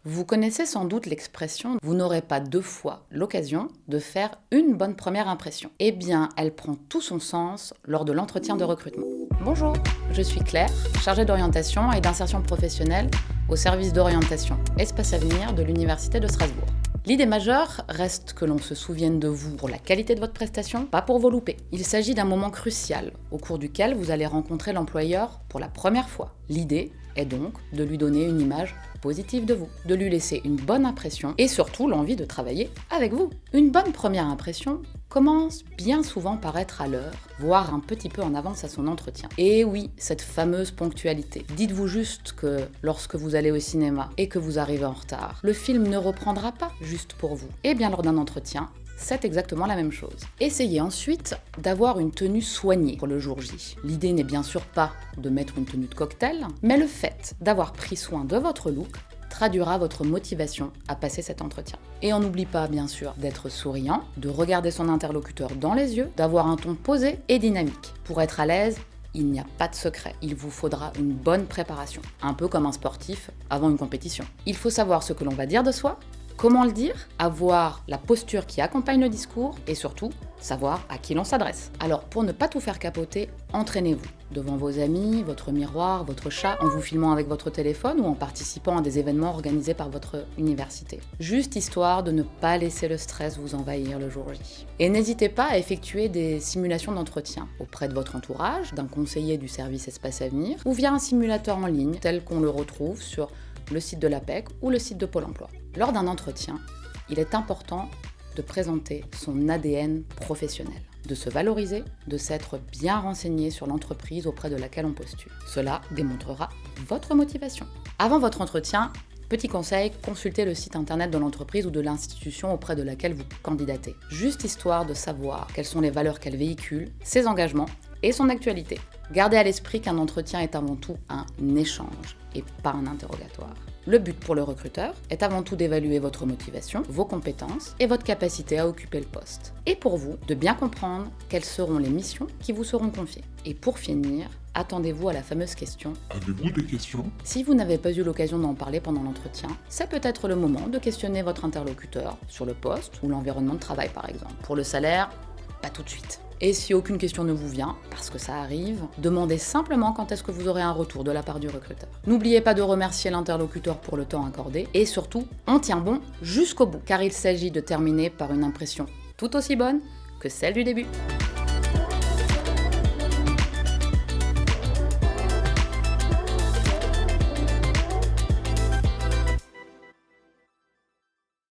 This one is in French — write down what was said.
Vous connaissez sans doute l'expression « vous n'aurez pas deux fois l'occasion de faire une bonne première impression ». Eh bien, elle prend tout son sens lors de l'entretien de recrutement. Bonjour, je suis Claire, chargée d'orientation et d'insertion professionnelle au service d'orientation Espace Avenir de l'Université de Strasbourg. L'idée majeure reste que l'on se souvienne de vous pour la qualité de votre prestation, pas pour vos loupés. Il s'agit d'un moment crucial, au cours duquel vous allez rencontrer l'employeur pour la première fois. L'idée est donc de lui donner une image positive de vous, de lui laisser une bonne impression et surtout l'envie de travailler avec vous. Une bonne première impression commence bien souvent par être à l'heure, voire un petit peu en avance à son entretien. Et oui, cette fameuse ponctualité. Dites-vous juste que lorsque vous allez au cinéma et que vous arrivez en retard, le film ne reprendra pas juste pour vous. Et bien lors d'un entretien, c'est exactement la même chose. Essayez ensuite d'avoir une tenue soignée pour le jour J. L'idée n'est bien sûr pas de mettre une tenue de cocktail, mais le fait d'avoir pris soin de votre look traduira votre motivation à passer cet entretien. Et on n'oublie pas bien sûr d'être souriant, de regarder son interlocuteur dans les yeux, d'avoir un ton posé et dynamique. Pour être à l'aise, il n'y a pas de secret, il vous faudra une bonne préparation, un peu comme un sportif avant une compétition. Il faut savoir ce que l'on va dire de soi, comment le dire, avoir la posture qui accompagne le discours et surtout savoir à qui l'on s'adresse. Alors pour ne pas tout faire capoter, entraînez-vous devant vos amis, votre miroir, votre chat, en vous filmant avec votre téléphone ou en participant à des événements organisés par votre université. Juste histoire de ne pas laisser le stress vous envahir le jour J. Et n'hésitez pas à effectuer des simulations d'entretien auprès de votre entourage, d'un conseiller du service Espace Avenir ou via un simulateur en ligne tel qu'on le retrouve sur le site de l'APEC ou le site de Pôle emploi. Lors d'un entretien, il est important de présenter son ADN professionnel, de se valoriser, de s'être bien renseigné sur l'entreprise auprès de laquelle on postule. Cela démontrera votre motivation. Avant votre entretien, petit conseil, consultez le site internet de l'entreprise ou de l'institution auprès de laquelle vous candidatez. Juste histoire de savoir quelles sont les valeurs qu'elle véhicule, ses engagements et son actualité. Gardez à l'esprit qu'un entretien est avant tout un échange et pas un interrogatoire. Le but pour le recruteur est avant tout d'évaluer votre motivation, vos compétences et votre capacité à occuper le poste. Et pour vous, de bien comprendre quelles seront les missions qui vous seront confiées. Et pour finir, attendez-vous à la fameuse question « Avez-vous des questions ?» Si vous n'avez pas eu l'occasion d'en parler pendant l'entretien, c'est peut-être le moment de questionner votre interlocuteur sur le poste ou l'environnement de travail par exemple. Pour le salaire, pas tout de suite. Et si aucune question ne vous vient, parce que ça arrive, demandez simplement quand est-ce que vous aurez un retour de la part du recruteur. N'oubliez pas de remercier l'interlocuteur pour le temps accordé, et surtout, on tient bon jusqu'au bout, car il s'agit de terminer par une impression tout aussi bonne que celle du début.